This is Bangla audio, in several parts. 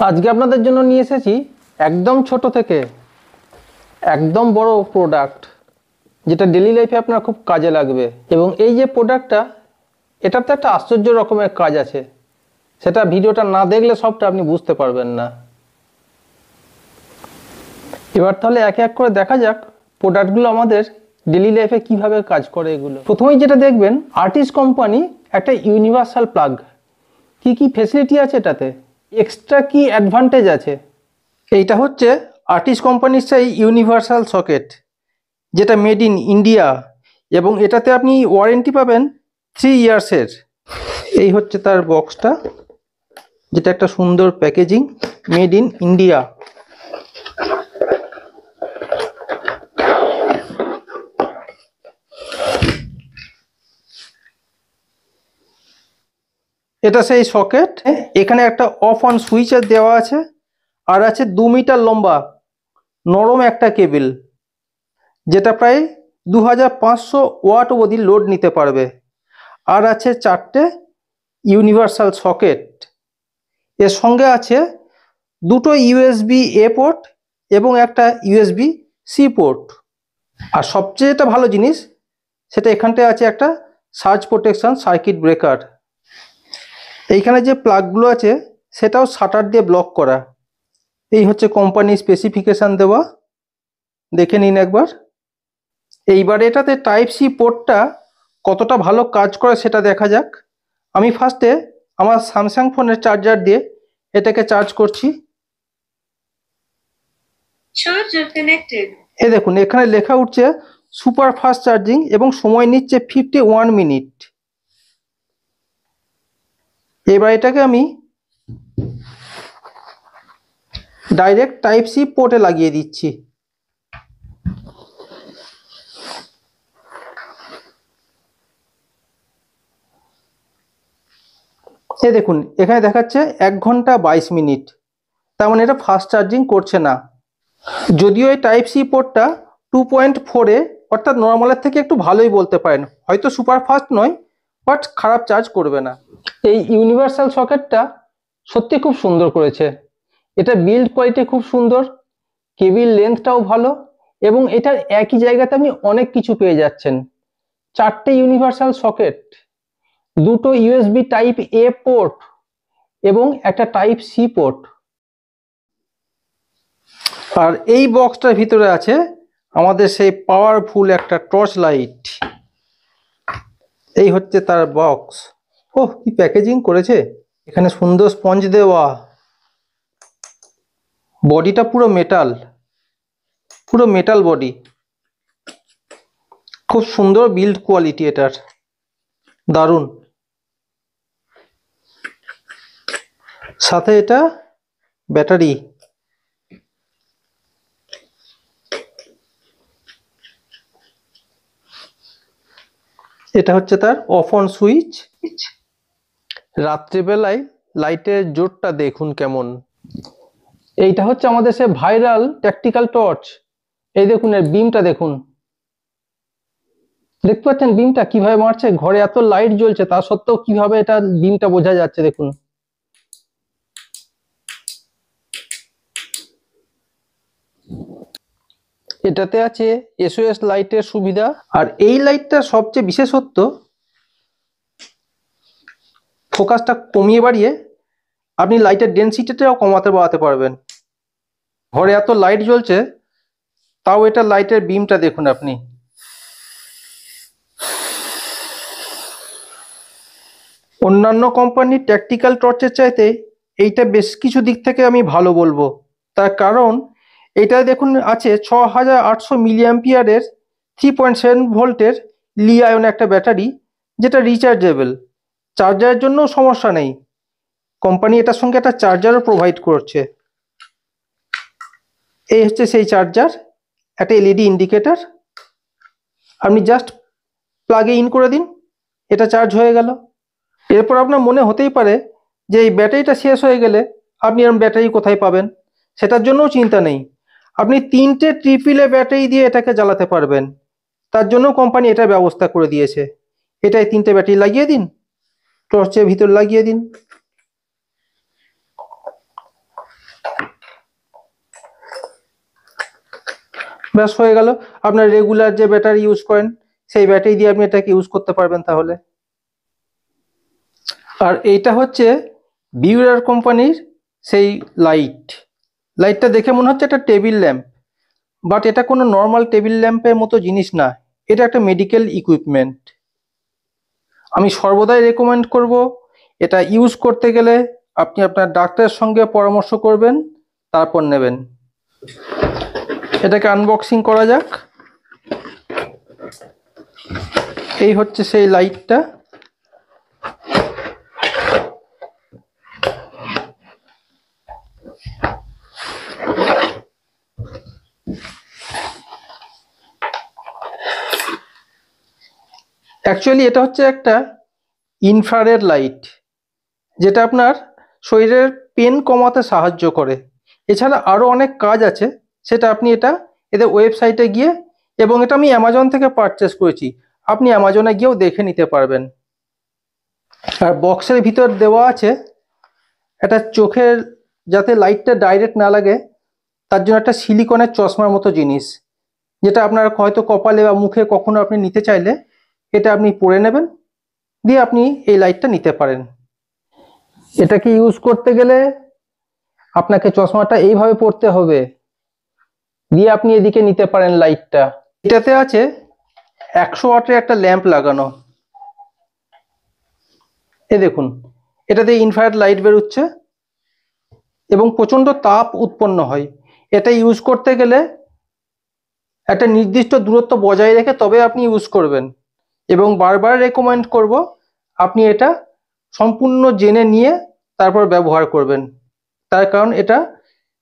আজকে আপনাদের জন্য নিয়ে এসেছি একদম ছোট থেকে একদম বড় প্রোডাক্ট, যেটা ডেইলি লাইফে আপনার খুব কাজে লাগবে। এবং এই যে প্রোডাক্টটা, এটাতে একটা আশ্চর্য রকমের কাজ আছে, সেটা ভিডিওটা না দেখলে সবটা আপনি বুঝতে পারবেন না। এবার তাহলে এক এক করে দেখা যাক প্রোডাক্টগুলো আমাদের ডেইলি লাইফে কিভাবে কাজ করে। এগুলো প্রথমেই যেটা দেখবেন, আর্টিস্ট কোম্পানি একটা ইউনিভার্সাল প্লাগ। কি কি ফেসিলিটি আছে এটাতে, এক্সট্রা কি অ্যাডভান্টেজ আছে। এইটা হচ্ছে আর্টিস্ট কোম্পানির সেই ইউনিভার্সাল সকেট, যেটা মেড ইন ইন্ডিয়া, এবং এটাতে আপনি ওয়ারেন্টি পাবেন 3 ইয়ার্সের। এই হচ্ছে তার বক্সটা, যেটা একটা সুন্দর প্যাকেজিং, মেড ইন ইন্ডিয়া। এটা সেই সকেট, এখানে একটা অফ অন সুইচ দেওয়া আছে, আর আছে 2 মিটার লম্বা নরম একটা কেবল, যেটা প্রায় 2500 ওয়াট অবধি লোড নিতে পারবে। আর আছে 4টে ইউনিভার্সাল সকেট। এর সঙ্গে আছে 2টো ইউএসবি এ পোর্ট এবং একটা ইউএসবি সি পোর্ট। আর সবচেয়ে যেটা ভালো জিনিস, সেটা এখানটায় আছে একটা সার্জ প্রোটেকশন সার্কিট ব্রেকার। এইখানে যে প্লাগগুলো আছে সেটাও শাটার দিয়ে ব্লক করা। এই হচ্ছে কোম্পানি স্পেসিফিকেশান দেওয়া, দেখে নিন একবার। এইবার এটাতে টাইপ সি পোর্টটা কতটা ভালো কাজ করে সেটা দেখা যাক। আমি ফার্স্টে আমার স্যামসাং ফোনের চার্জার দিয়ে এটাকে চার্জ করছি। এই দেখুন, এখানে লেখা উঠছে সুপার ফাস্ট চার্জিং এবং সময় নিচ্ছে 51 মিনিট। এবার এটাকে আমি ডাইরেক্ট টাইপ সি পোর্টে লাগিয়ে দিচ্ছি। এই দেখুন, এখানে দেখাচ্ছে 1 ঘন্টা 22 মিনিট, তার মানে এটা ফাস্ট চার্জিং করছে না। যদিও এই টাইপ সি পোর্টটা 2.4-এ, অর্থাৎ নর্মালের থেকে একটু ভালোই বলতে পারেন, হয়তো সুপার ফাস্ট নয়, বাট খারাপ চার্জ করবে না। এই ইউনিভার্সাল সকেটটা সত্যি খুব সুন্দর করেছে। এটা বিল্ড কোয়ালিটি খুব সুন্দর, কেবিল লেন্থটাও ভালো, এবং এটার একই জায়গাতে আপনি অনেক কিছু পেয়ে যাচ্ছেন। 4টে ইউনিভার্সাল সকেট, 2টো ইউএসবি টাইপ এ পোর্ট এবং একটা টাইপ সি পোর্ট। আর এই বক্সটার ভিতরে আছে আমাদের সেই পাওয়ারফুল একটা টর্চ লাইট। এই হচ্ছে তার বক্স। ওহ, কি প্যাকেজিং করেছে! এখানে সুন্দর স্পঞ্জ দেওয়া, বডিটা পুরো মেটাল বডি, খুব সুন্দর বিল্ড কোয়ালিটি এটার, দারুণ। সাথে এটা ব্যাটারি। এটা হচ্ছে তার অফ অন সুইচ। রাত্রিবেলায় লাইটের জোরটা দেখুন কেমন। এইটা হচ্ছে আমাদের সে ভাইরাল ট্যাকটিক্যাল টর্চ। এই দেখুন, এর বিমটা দেখুন, দেখতে পাচ্ছেন বিমটা কিভাবে মারছে। ঘরে এত লাইট জ্বলছে, তা সত্ত্বেও কিভাবে এটা বিমটা বোঝা যাচ্ছে দেখুন। এটাতে আছে এসওএস লাইটের সুবিধা। আর এই লাইটটা সবচেয়ে বিশেষত্ব, ফোকাসটা কমিয়ে বাড়িয়ে আপনি লাইটের ডেনসিটিটাও বাড়াতে পারবেন। ঘরে এত লাইট জ্বলছে, তাও এটা লাইটের বিমটা দেখুন আপনি। অন্যান্য কোম্পানির ট্যাকটিক্যাল টর্চের চাইতে এইটা বেশ কিছু দিক থেকে আমি ভালো বলবো। তার কারণ এটায় দেখুন আছে 6800 মিলিঅ্যাম্পিয়ারের 3.7 ভোল্টের লি আয়ন একটা ব্যাটারি, যেটা রিচার্জেবল। চার্জারের জন্য সমস্যা নেই, কোম্পানি এটার সঙ্গে একটা চার্জারও প্রোভাইড করছে। এই হচ্ছে সেই চার্জার, একটা এলইডি ইন্ডিকেটর। আপনি জাস্ট প্লাগে ইন করে দিন, এটা চার্জ হয়ে গেল। এরপর আপনার মনে হতেই পারে যে এই ব্যাটারিটা শেষ হয়ে গেলে আপনি এরকম ব্যাটারি কোথায় পাবেন, সেটার জন্যও চিন্তা নেই। আপনি 3টে AAA ব্যাটারি দিয়ে এটাকে জ্বালাতে পারবেন, তার জন্য কোম্পানি এটার ব্যবস্থা করে দিয়েছে। এটাই 3টে ব্যাটারি লাগিয়ে দিন, টর্চের ভিতর লাগিয়ে দিন। ব্যাস হয়ে গেল। আপনার রেগুলার যে ব্যাটারি ইউজ করেন সেই ব্যাটারি দিয়ে আপনি এটাকে ইউজ করতে পারবেন তাহলে। আর এইটা হচ্ছে বিউরার কোম্পানির সেই লাইটটা দেখে মনে হচ্ছে একটা টেবিল ল্যাম্প, বাট এটা কোনো নর্মাল টেবিল ল্যাম্পের মতো জিনিস না, এটা একটা মেডিকেল ইকুইপমেন্ট। আমি সর্বদাই রেকমেন্ড করব এটা ইউজ করতে গেলে আপনি আপনার ডাক্তারের সঙ্গে পরামর্শ করবেন, তারপর নেবেন। এটাকে আনবক্সিং করা যাক। এই হচ্ছে সেই লাইটটা। অ্যাকচুয়ালি এটা হচ্ছে একটা ইনফ্রারেড লাইট, যেটা আপনার শরীরের পেন কমাতে সাহায্য করে। এছাড়া আরও অনেক কাজ আছে, সেটা আপনি এদের ওয়েবসাইটে গিয়ে, এবং এটা আমি অ্যামাজন থেকে পারচেস করেছি, আপনি অ্যামাজনে গিয়েও দেখে নিতে পারবেন। আর বক্সের ভিতর দেওয়া আছে একটা চোখের, যাতে লাইটটা ডাইরেক্ট না লাগে তার জন্য একটা সিলিকনের চশমার মতো জিনিস, যেটা আপনার হয়তো কপালে বা মুখে কখনো আপনি নিতে চাইলে এটা আপনি পরে নেবেন, দিয়ে আপনি এই লাইটটা নিতে পারেন। এটাকে ইউজ করতে গেলে আপনাকে চশমাটা এইভাবে পরতে হবে, দিয়ে আপনি এদিকে নিতে পারেন লাইটটা। এটাতে আছে 100 ওয়াটের একটা ল্যাম্প লাগানো। এ দেখুন, এটাতে ইনফ্রারেড লাইট বেরোচ্ছে এবং প্রচণ্ড তাপ উৎপন্ন হয়। এটা ইউজ করতে গেলে একটা নির্দিষ্ট দূরত্ব বজায় রেখে তবে আপনি ইউজ করবেন, এবং বারবার রেকমেন্ড করব আপনি এটা সম্পূর্ণ জেনে নিয়ে তারপর ব্যবহার করবেন, তার কারণ এটা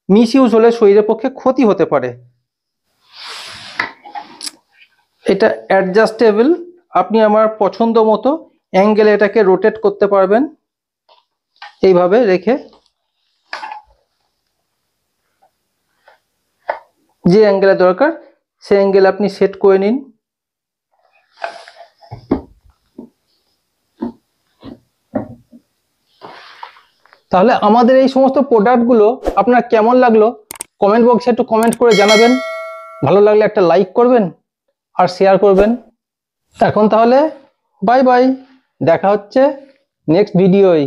মিস ইউজ হলে শরীরের পক্ষে ক্ষতি হতে পারে। এটা অ্যাডজাস্টেবল, আপনি আমার পছন্দ মতো অ্যাঙ্গেলে এটাকে রোটেট করতে পারবেন, এইভাবে রেখে যে অ্যাঙ্গেলে দরকার সেই অ্যাঙ্গেল আপনি সেট করে নিন। তাহলে আমাদের এই সমস্ত প্রোডাক্টগুলো আপনার কেমন লাগলো কমেন্ট বক্সে একটু কমেন্ট করে জানাবেন। ভালো লাগলে একটা লাইক করবেন আর শেয়ার করবেন। এখন তাহলে বাই বাই, দেখা হচ্ছে নেক্সট ভিডিওয়।